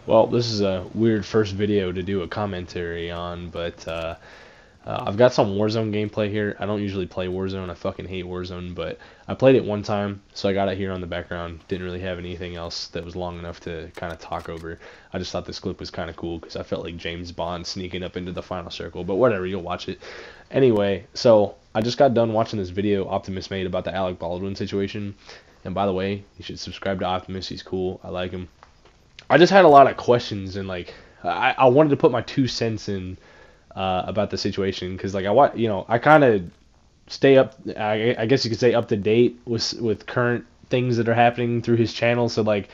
Well, this is a weird first video to do a commentary on, but I've got some Warzone gameplay here. I don't usually play Warzone. I fucking hate Warzone, but I played it one time, so I got it here on the background. Didn't really have anything else that was long enough to kind of talk over. I just thought this clip was kind of cool because I felt like James Bond sneaking up into the final circle, but whatever, you'll watch it. Anyway, so I just got done watching this video Optimus made about the Alec Baldwin situation. And by the way, you should subscribe to Optimus. He's cool. I like him. I just had a lot of questions, and like I wanted to put my 2 cents in about the situation because like I kind of stay up. I guess you could say up to date with current things that are happening through his channel. So like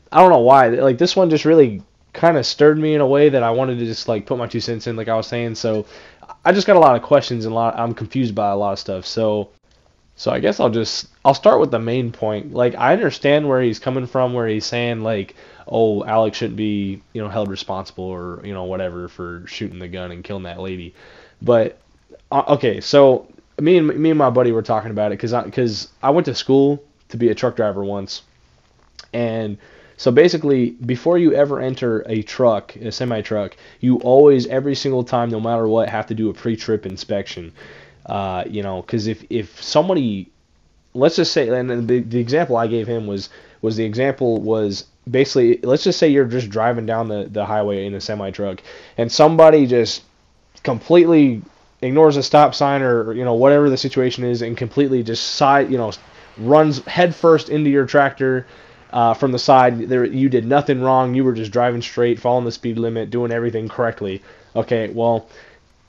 I don't know why like this one just really kind of stirred me in a way that I wanted to just like put my 2 cents in, like I was saying. So I just got a lot of questions and I'm confused by a lot of stuff. So I guess I'll start with the main point. Like I understand where he's coming from, where he's saying like, oh, Alex shouldn't be, held responsible or, whatever for shooting the gun and killing that lady. But okay, so me and my buddy were talking about it because I went to school to be a truck driver once. And so basically, before you ever enter a truck, a semi-truck, you always, every single time, no matter what, have to do a pre-trip inspection. Because if somebody, let's just say, and the example I gave him was basically, let's just say you're just driving down the highway in a semi-truck, and somebody just completely ignores a stop sign or whatever the situation is, and completely just runs headfirst into your tractor from the side. You did nothing wrong. You were just driving straight, following the speed limit, doing everything correctly. Okay, well,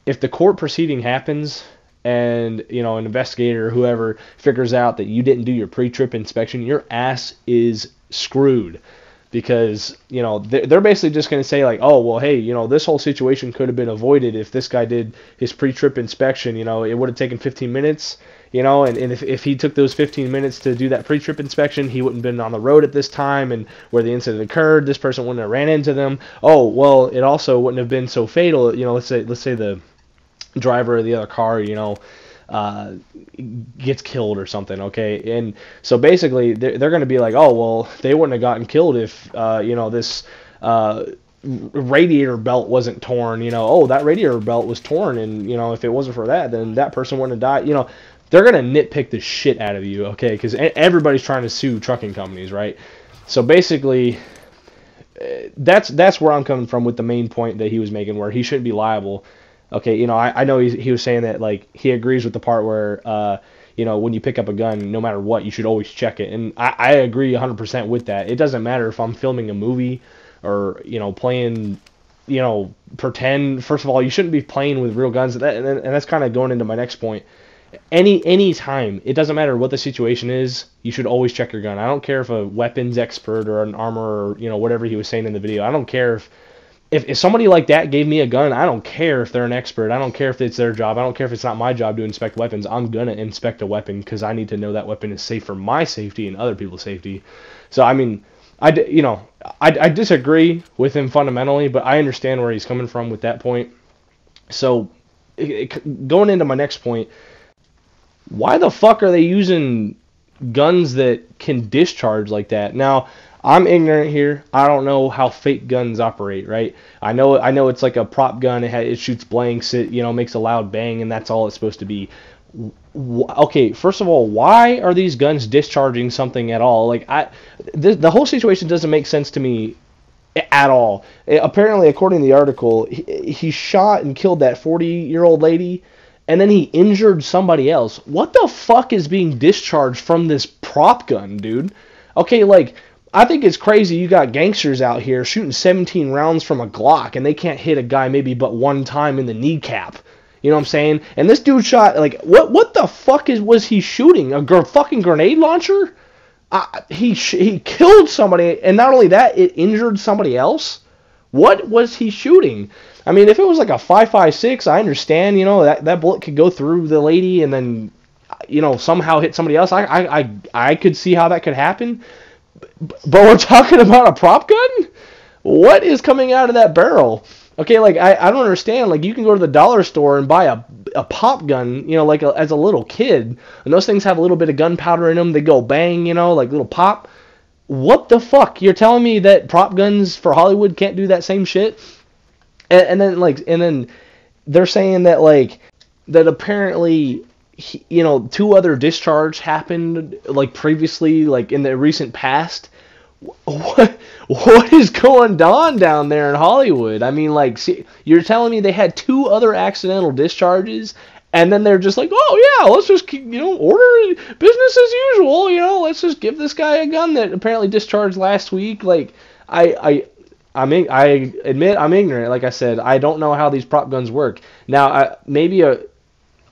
if the court proceeding happens and an investigator or whoever figures out that you didn't do your pre-trip inspection, your ass is screwed. Because they're basically just going to say like, oh well, hey, this whole situation could have been avoided if this guy did his pre-trip inspection. It would have taken 15 minutes. And if he took those 15 minutes to do that pre-trip inspection, he wouldn't have been on the road at this time, and where the incident occurred, this person wouldn't have ran into them. Oh well, it also wouldn't have been so fatal. Let's say the driver of the other car, gets killed or something, okay? And so basically they're going to be like, oh well, they wouldn't have gotten killed if this radiator belt wasn't torn. Oh, that radiator belt was torn, and if it wasn't for that, then that person wouldn't have died. They're going to nitpick the shit out of you, okay? Because everybody's trying to sue trucking companies, right? So basically that's where I'm coming from with the main point that he was making, where he shouldn't be liable. Okay, I know he was saying that, like, he agrees with the part where, when you pick up a gun, no matter what, you should always check it. And I agree 100% with that. It doesn't matter if I'm filming a movie or, playing, pretend. First of all, you shouldn't be playing with real guns. And that's kind of going into my next point. Any time, it doesn't matter what the situation is, you should always check your gun. I don't care if a weapons expert or an armor or, whatever he was saying in the video. I don't care if somebody like that gave me a gun, I don't care if they're an expert. I don't care if it's their job. I don't care if it's not my job to inspect weapons. I'm going to inspect a weapon because I need to know that weapon is safe for my safety and other people's safety. So, I mean, I disagree with him fundamentally, but I understand where he's coming from with that point. So, going into my next point, why the fuck are they using guns that can discharge like that? Now, I'm ignorant here. I don't know how fake guns operate, right? I know it's like a prop gun. It shoots blanks. It makes a loud bang, and that's all it's supposed to be. Okay, first of all, why are these guns discharging something at all? Like the whole situation doesn't make sense to me at all. Apparently, according to the article, he shot and killed that 40-year-old lady, and then he injured somebody else. What the fuck is being discharged from this prop gun, dude? Okay, like, I think it's crazy you got gangsters out here shooting 17 rounds from a Glock, and they can't hit a guy maybe but one time in the kneecap. You know what I'm saying? And this dude shot, like, what the fuck was he shooting? A fucking grenade launcher? He killed somebody, and not only that, it injured somebody else? What was he shooting? I mean, if it was like a 5.56, I understand, that bullet could go through the lady and then, somehow hit somebody else. I could see how that could happen. But we're talking about a prop gun? What is coming out of that barrel? Okay, like, I don't understand. Like, you can go to the dollar store and buy a pop gun, as a little kid. And those things have a little bit of gunpowder in them. They go bang, like little pop. what the fuck? You're telling me that prop guns for Hollywood can't do that same shit? And then they're saying that like that apparently two other discharge happened like previously, like in the recent past. What is going on down there in Hollywood? I mean, like, see, you're telling me they had two other accidental discharges, and then they're just like, oh yeah, let's just order business as usual. Let's just give this guy a gun that apparently discharged last week. Like, I admit I'm ignorant. Like I said, I don't know how these prop guns work. Now, maybe a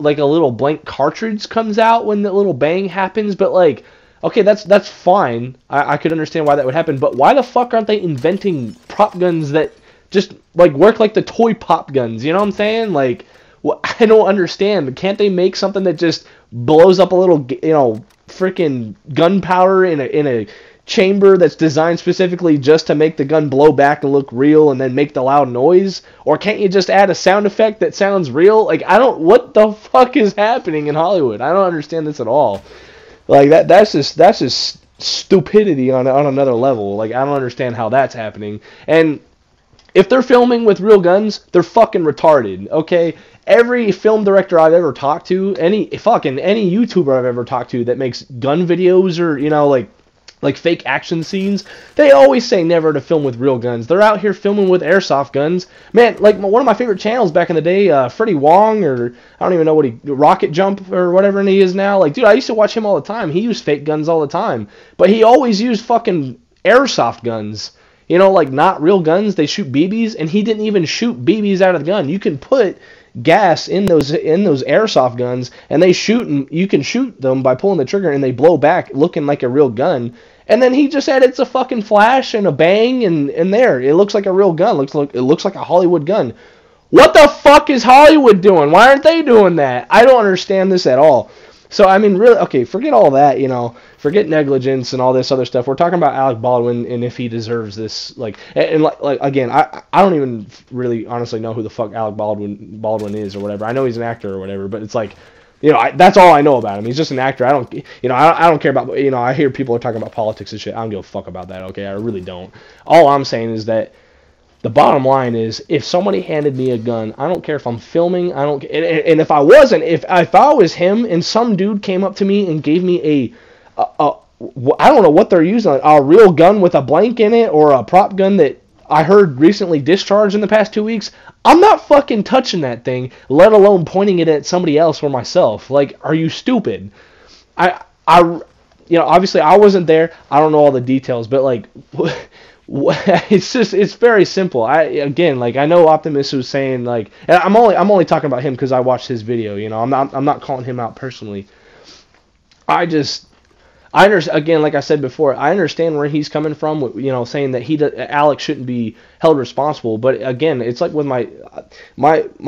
little blank cartridge comes out when the little bang happens, but like. Okay, that's fine. I could understand why that would happen, but why the fuck aren't they inventing prop guns that just like work like the toy pop guns? You know what I'm saying? Like, I don't understand. Can't they make something that just blows up a little, freaking gunpowder in a chamber that's designed specifically just to make the gun blow back and look real and then make the loud noise? Or can't you just add a sound effect that sounds real? Like, what the fuck is happening in Hollywood? I don't understand this at all. Like that's just stupidity on another level. Like, I don't understand how that's happening. And if they're filming with real guns, they're fucking retarded. Okay, every film director I've ever talked to, any YouTuber I've ever talked to that makes gun videos or like fake action scenes, they always say never to film with real guns. They're out here filming with airsoft guns. Man, like one of my favorite channels back in the day, Freddie Wong, or I don't even know what Rocket Jump or whatever he is now. Like, dude, I used to watch him all the time. He used fake guns all the time. But he always used fucking airsoft guns. Like not real guns. They shoot BBs, and he didn't even shoot BBs out of the gun. You can put gas in those airsoft guns, and they shoot, and you can shoot them by pulling the trigger, and they blow back looking like a real gun. And then he just added a fucking flash and a bang, and there it looks like a real gun. It looks like a Hollywood gun. What the fuck is Hollywood doing? Why aren't they doing that? I don't understand this at all. So I mean, really, okay, forget all that, forget negligence and all this other stuff. We're talking about Alec Baldwin and if he deserves this, like again, I don't even really honestly know who the fuck Alec Baldwin is or whatever. I know he's an actor or whatever, but it's like, that's all I know about him. He's just an actor. I don't care about, I hear people are talking about politics and shit. I don't give a fuck about that, okay? I really don't. All I'm saying is that the bottom line is, if somebody handed me a gun, I don't care if I'm filming, and if I wasn't, if I was him and some dude came up to me and gave me I don't know what they're using, a real gun with a blank in it, or a prop gun that I heard recently discharged in the past 2 weeks, I'm not fucking touching that thing, let alone pointing it at somebody else or myself. Like, are you stupid? Obviously I wasn't there, I don't know all the details, but like, it's very simple. I know Optimus was saying, like, and I'm only talking about him because I watched his video. I'm not calling him out personally. I understand, again, like I said before, I understand where he's coming from, saying that Alex shouldn't be held responsible. But again, it's like with my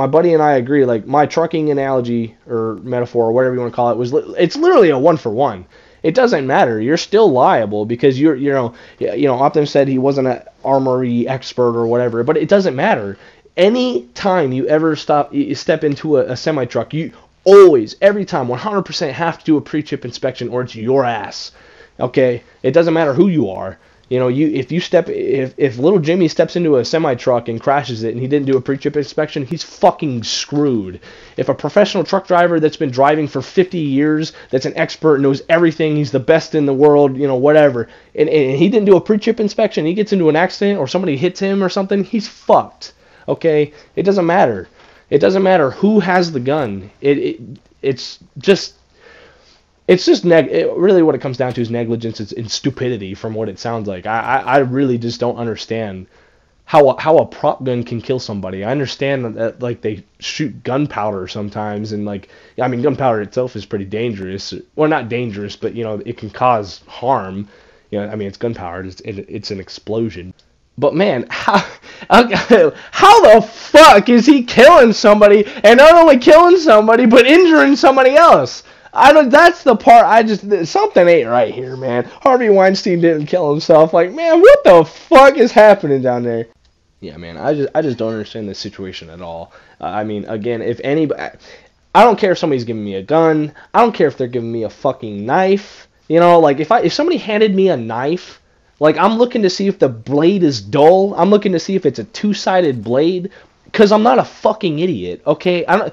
buddy and I agree. Like, my trucking analogy or metaphor or whatever you want to call it it's literally a 1-for-1. It doesn't matter. You're still liable because Optimus said he wasn't an armory expert or whatever, but it doesn't matter. Any time you ever step into a semi-truck, you always, every time, 100% have to do a pre-chip inspection, or it's your ass. Okay? It doesn't matter who you are. If little Jimmy steps into a semi-truck and crashes it and he didn't do a pre-chip inspection, he's fucking screwed. If a professional truck driver that's been driving for 50 years, that's an expert, knows everything, he's the best in the world, whatever, and he didn't do a pre-chip inspection, he gets into an accident or somebody hits him or something, he's fucked. Okay? It doesn't matter. It doesn't matter who has the gun. It's just really what it comes down to is negligence and stupidity, from what it sounds like. I really just don't understand how a prop gun can kill somebody. I understand that like they shoot gunpowder sometimes, and gunpowder itself is pretty dangerous. Well, not dangerous, but it can cause harm. It's gunpowder. It's an explosion. But man, how the fuck is he killing somebody, and not only killing somebody but injuring somebody else? That's the part something ain't right here, man. Harvey Weinstein didn't kill himself. Like, man, what the fuck is happening down there? Yeah, man, I just don't understand this situation at all. Again, if anybody, I don't care if somebody's giving me a gun. I don't care if they're giving me a fucking knife. If somebody handed me a knife, Like, I'm looking to see if the blade is dull. I'm looking to see if it's a two-sided blade. Because I'm not a fucking idiot, okay? I'm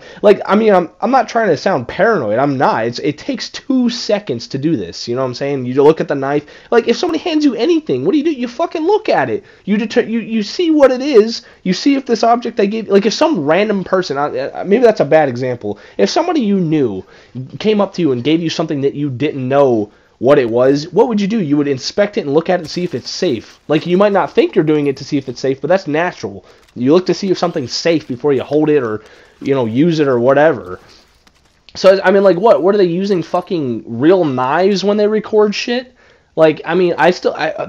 not trying to sound paranoid. I'm not. It takes 2 seconds to do this. You know what I'm saying? You look at the knife. Like, if somebody hands you anything, what do? You fucking look at it. You see what it is. You see if this object they gave. Like, if some random person, maybe that's a bad example. If somebody you knew came up to you and gave you something that you didn't know what it was, what would you do? You would inspect it and look at it and see if it's safe. Like, you might not think you're doing it to see if it's safe, but that's natural. You look to see if something's safe before you hold it or, use it or whatever. So, I mean, like, what are they using, fucking real knives when they record shit? Like, I mean,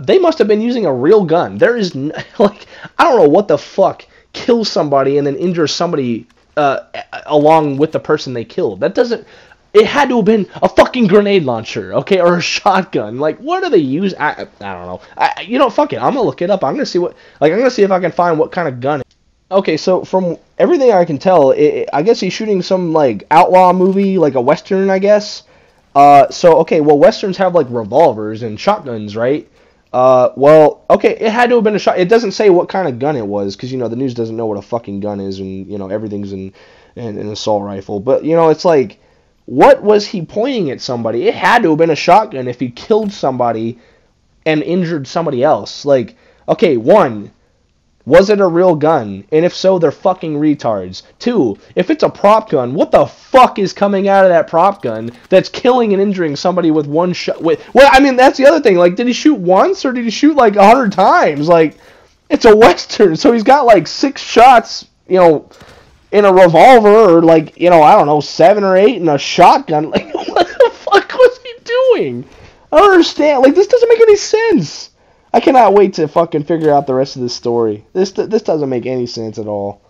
they must have been using a real gun. There is, like, I don't know what the fuck kills somebody and then injures somebody along with the person they killed. That doesn't... It had to have been a fucking grenade launcher, okay, or a shotgun. Like, what do they use? I don't know. Fuck it. I'm gonna look it up. I'm gonna see if I can find what kind of gun. Okay, so from everything I can tell, I guess he's shooting some like outlaw movie, like a western, I guess. Well, westerns have like revolvers and shotguns, right? Okay, it had to have been a shot. It doesn't say what kind of gun it was, because the news doesn't know what a fucking gun is, and everything's in an assault rifle. But it's like, what was he pointing at somebody? It had to have been a shotgun if he killed somebody and injured somebody else. Like, okay, 1, was it a real gun? And if so, they're fucking retards. 2, if it's a prop gun, what the fuck is coming out of that prop gun that's killing and injuring somebody with one shot? Well, I mean, that's the other thing. Like, did he shoot once or did he shoot like 100 times? Like, it's a western, so he's got like 6 shots, in a revolver, or like, I don't know, 7 or 8 in a shotgun. Like, what the fuck was he doing? I don't understand. Like, this doesn't make any sense. I cannot wait to fucking figure out the rest of this story. This doesn't make any sense at all.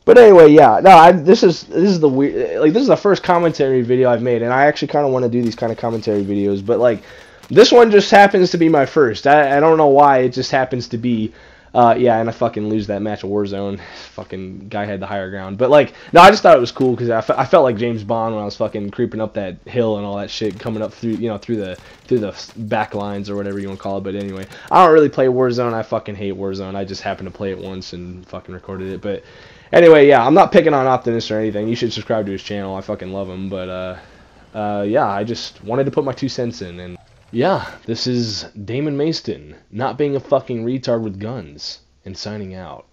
But anyway, yeah, no, this is the weird, like, this is the first commentary video I've made, and I actually kind of want to do these kind of commentary videos, but like, this one just happens to be my first. I don't know why, it just happens to be. And I fucking lose that match of Warzone. Fucking guy had the higher ground. But, like, no, I just thought it was cool because I felt like James Bond when I was fucking creeping up that hill and all that shit, coming up through, through the back lines or whatever you want to call it. But anyway, I don't really play Warzone. I fucking hate Warzone. I just happened to play it once and fucking recorded it. But anyway, yeah, I'm not picking on Optimus or anything. You should subscribe to his channel. I fucking love him. But, yeah, I just wanted to put my 2 cents in. And yeah, this is Damon Mayston, not being a fucking retard with guns, and signing out.